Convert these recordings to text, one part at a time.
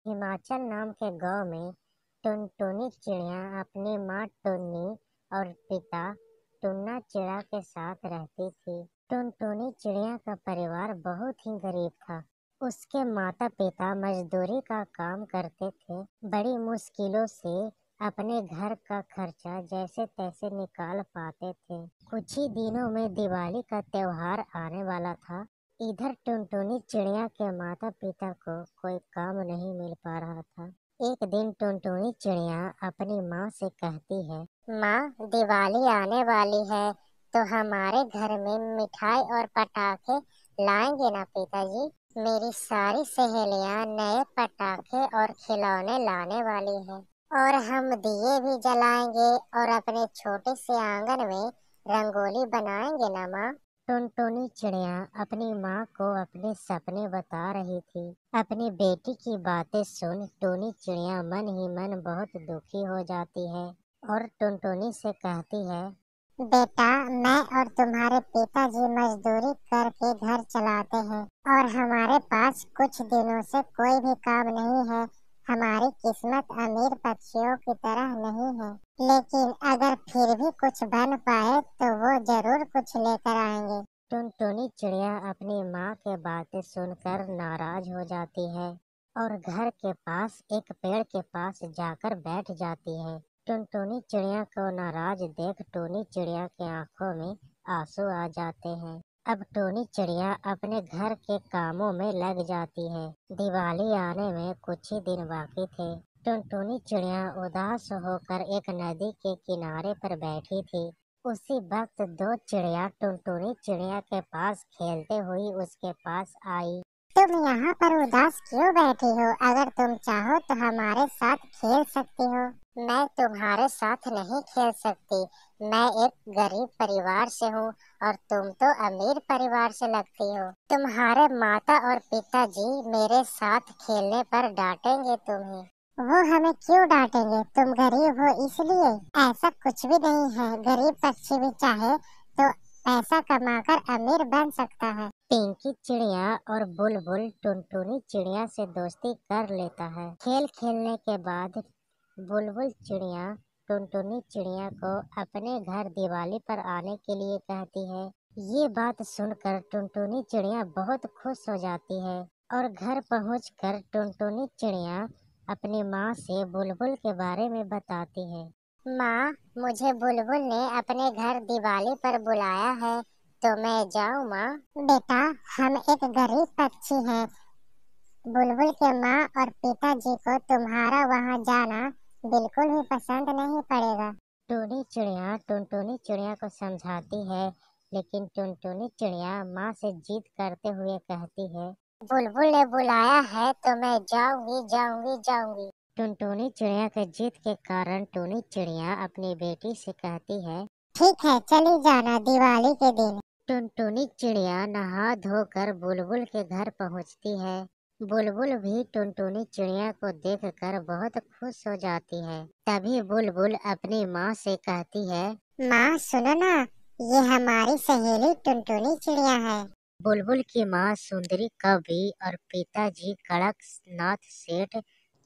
हिमाचल नाम के गांव में टुनटुनी चिड़िया अपनी माँ टुन्नी और पिता टुन्ना चिड़ा के साथ रहती थी। टुनटुनी चिड़िया का परिवार बहुत ही गरीब था। उसके माता पिता मजदूरी का काम करते थे। बड़ी मुश्किलों से अपने घर का खर्चा जैसे तैसे निकाल पाते थे। कुछ ही दिनों में दिवाली का त्योहार आने वाला था। इधर टुनटुनी चिड़िया के माता पिता को कोई काम नहीं मिल पा रहा था। एक दिन टुनटुनी चिड़िया अपनी माँ से कहती है, माँ, दिवाली आने वाली है तो हमारे घर में मिठाई और पटाखे लाएंगे ना पिताजी? मेरी सारी सहेलियाँ नए पटाखे और खिलौने लाने वाली हैं और हम दिए भी जलाएंगे और अपने छोटे से आंगन में रंगोली बनाएंगे ना माँ? टुनटुनी चिड़िया अपनी माँ को अपने सपने बता रही थी। अपनी बेटी की बातें सुन टुनी चिड़िया मन ही मन बहुत दुखी हो जाती है और टुनटुनी से कहती है, बेटा, मैं और तुम्हारे पिताजी मजदूरी करके घर चलाते हैं और हमारे पास कुछ दिनों से कोई भी काम नहीं है। हमारी किस्मत अमीर पक्षियों की तरह नहीं है, लेकिन अगर फिर भी कुछ बन पाए तो वो जरूर कुछ लेकर आएंगे। टुनटुनी चिड़िया अपनी माँ के बातें सुनकर नाराज हो जाती है और घर के पास एक पेड़ के पास जाकर बैठ जाती है। टुनटुनी चिड़िया को नाराज देख टुनी चिड़िया के आंखों में आंसू आ जाते हैं। अब टुनी चिड़िया अपने घर के कामों में लग जाती है। दिवाली आने में कुछ ही दिन बाकी थे। टुनटुनी चिड़िया उदास होकर एक नदी के किनारे पर बैठी थी। उसी वक्त दो चिड़िया टुनटुनी चिड़िया के पास खेलते हुई उसके पास आई। तुम यहाँ पर उदास क्यों बैठी हो? अगर तुम चाहो तो हमारे साथ खेल सकती हो। मैं तुम्हारे साथ नहीं खेल सकती। मैं एक गरीब परिवार से हूँ और तुम तो अमीर परिवार से लगती हो। तुम्हारे माता और पिताजी मेरे साथ खेलने पर डांटेंगे तुम्हें। वो हमें क्यों डांटेंगे? तुम गरीब हो इसलिए? ऐसा कुछ भी नहीं है। गरीब पक्षी भी चाहे तो पैसा कमाकर अमीर बन सकता है। पिंकी चिड़िया और बुलबुल टुनटुनी चिड़िया से दोस्ती कर लेता है। खेल खेलने के बाद बुलबुल चिड़िया टुनटुनी चिड़िया को अपने घर दिवाली पर आने के लिए कहती है। ये बात सुनकर टुनटुनी चिड़िया बहुत खुश हो जाती है और घर पहुंचकर टुनटुनी चिड़िया अपनी माँ से बुलबुल के बारे में बताती है। माँ, मुझे बुलबुल ने अपने घर दिवाली पर बुलाया है, तो मैं जाऊँ माँ? बेटा, हम एक गरीब पक्षी हैं। बुलबुल के माँ और पिताजी को तुम्हारा वहाँ जाना बिल्कुल भी पसंद नहीं पड़ेगा। टुनी चिड़िया टुनटुनी चिड़िया को समझाती है, लेकिन टुनटुनी चिड़िया माँ से जिद करते हुए कहती है, बुलबुल ने बुलाया है तो मैं जाऊंगी जाऊंगी जाऊंगी। टुनटुनी चिड़िया के जिद के कारण टुनी चिड़िया अपनी बेटी से कहती है, ठीक है, चली जाना दिवाली के दिन। टुनटुनी चिड़िया नहा धोकर बुलबुल के घर पहुँचती है। बुलबुल भी टुनटुनी चिड़िया को देखकर बहुत खुश हो जाती है। तभी बुलबुल अपनी माँ से कहती है, माँ सुनो ना, ये हमारी सहेली टुनटुनी चिड़िया है। बुलबुल की माँ सुंदरी कवि और पिताजी कड़कनाथ सेठ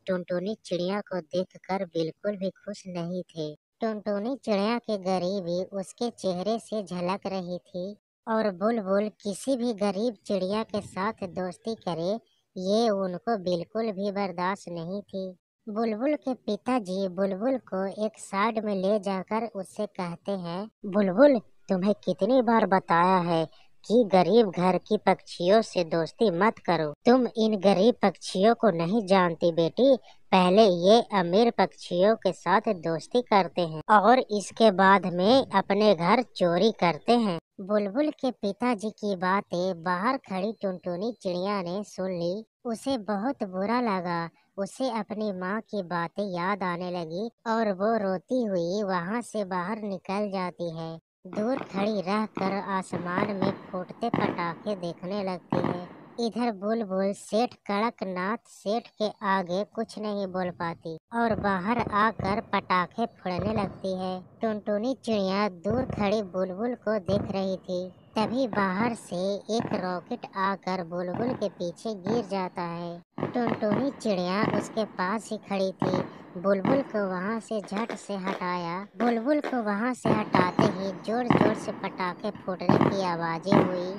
टुनटुनी चिड़िया को देखकर बिल्कुल भी खुश नहीं थे। टुनटुनी चिड़िया की गरीबी उसके चेहरे से झलक रही थी और बुलबुल किसी भी गरीब चिड़िया के साथ दोस्ती करे ये उनको बिल्कुल भी बर्दाश्त नहीं थी। बुलबुल के पिताजी बुलबुल को एक साइड में ले जाकर उससे कहते हैं, बुलबुल, तुम्हें कितनी बार बताया है कि गरीब घर की पक्षियों से दोस्ती मत करो। तुम इन गरीब पक्षियों को नहीं जानती बेटी। पहले ये अमीर पक्षियों के साथ दोस्ती करते हैं और इसके बाद में अपने घर चोरी करते हैं। बुलबुल के पिताजी की बातें बाहर खड़ी टुनटुनी चिड़िया ने सुन ली। उसे बहुत बुरा लगा। उसे अपनी माँ की बातें याद आने लगी और वो रोती हुई वहाँ से बाहर निकल जाती है। दूर खड़ी रहकर आसमान में फूटते पटाखे देखने लगती है। इधर बुलबुल सेठ कड़कनाथ सेठ के आगे कुछ नहीं बोल पाती और बाहर आकर पटाखे फोड़ने लगती है। टुनटुनी चिड़िया दूर खड़ी बुलबुल को देख रही थी। तभी बाहर से एक रॉकेट आकर बुलबुल के पीछे गिर जाता है। टुनटुनी चिड़िया उसके पास ही खड़ी थी। बुलबुल को वहां से झट से हटाया। बुलबुल को वहां से हटाते ही जोर जोर से पटाखे फूटने की आवाजें हुई।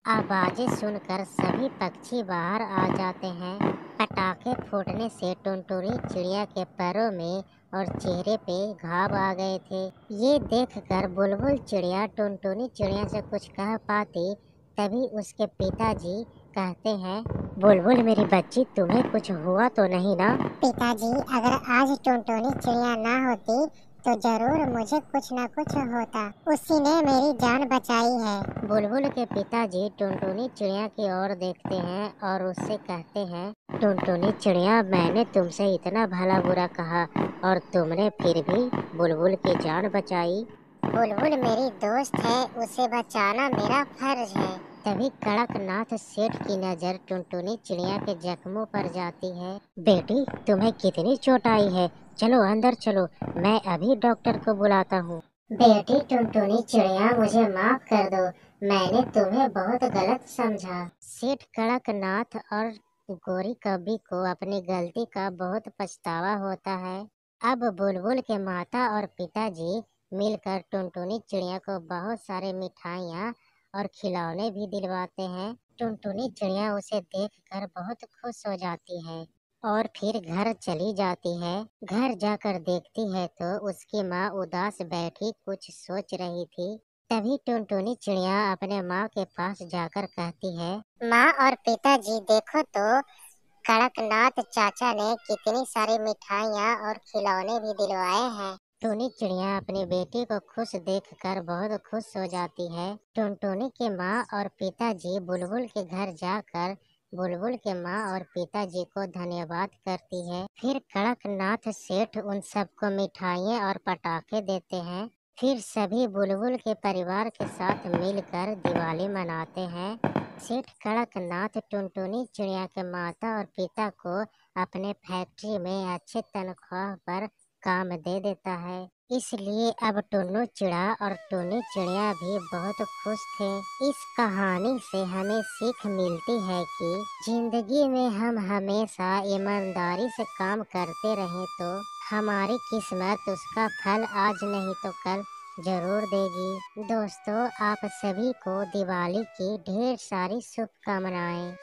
आवाजें सुनकर सभी पक्षी बाहर आ जाते हैं। पटाखे फूटने से टुनटुनी चिड़िया के पैरों में और चेहरे पे घाव आ गए थे। ये देखकर बुलबुल चिड़िया टुनटुनी चिड़िया से कुछ कह पाती, तभी उसके पिताजी कहते हैं, बुलबुल मेरी बच्ची, तुम्हें कुछ हुआ तो नहीं ना? पिताजी, अगर आज टुनटुनी चिड़िया ना होती तो जरूर मुझे कुछ न कुछ होता। उसी ने मेरी जान बचाई है। बुलबुल के पिताजी टुनटुनी चिड़िया की ओर देखते हैं और उससे कहते हैं, टुनटुनी चिड़िया, मैंने तुमसे इतना भला बुरा कहा और तुमने फिर भी बुलबुल की जान बचाई। बुलबुल मेरी दोस्त है, उसे बचाना मेरा फर्ज है। तभी कड़कनाथ सेठ की नजर टुनटुनी चिड़िया के जख्मों पर जाती है। बेटी, तुम्हें कितनी चोट आई है? चलो अंदर चलो, मैं अभी डॉक्टर को बुलाता हूँ। बेटी टुनटुनी चिड़िया, मुझे माफ कर दो, मैंने तुम्हें बहुत गलत समझा। सेठ कड़कनाथ और गोरी कभी को अपनी गलती का बहुत पछतावा होता है। अब बुलबुल के माता और पिताजी मिलकर टुनटुनी चिड़िया को बहुत सारे मिठाइयाँ और खिलौने भी दिलवाते हैं। टुनटुनी चिड़िया उसे देखकर बहुत खुश हो जाती है और फिर घर चली जाती है। घर जाकर देखती है तो उसकी माँ उदास बैठी कुछ सोच रही थी। तभी टुनटुनी चिड़िया अपने माँ के पास जाकर कहती है, माँ और पिताजी, देखो तो कड़कनाथ चाचा ने कितनी सारी मिठाइयाँ और खिलौने भी दिलवाए हैं। टुनी चिड़िया अपनी बेटी को खुश देखकर बहुत खुश हो जाती है। टुनटुनी की माँ और पिताजी बुलबुल के घर जाकर बुलबुल के माँ और पिताजी को धन्यवाद करती है। फिर कड़कनाथ सेठ उन सबको मिठाइयाँ और पटाखे देते हैं। फिर सभी बुलबुल के परिवार के साथ मिलकर दिवाली मनाते हैं। सेठ कड़कनाथ टुनटुनी चिड़िया के माता और पिता को अपने फैक्ट्री में अच्छे तनख्वाह पर काम दे देता है। इसलिए अब टुन्नू चिड़ा और टुनी चिड़िया भी बहुत खुश थे। इस कहानी से हमें सीख मिलती है कि जिंदगी में हम हमेशा ईमानदारी से काम करते रहें तो हमारी किस्मत उसका फल आज नहीं तो कल जरूर देगी। दोस्तों, आप सभी को दिवाली की ढेर सारी शुभकामनाएं।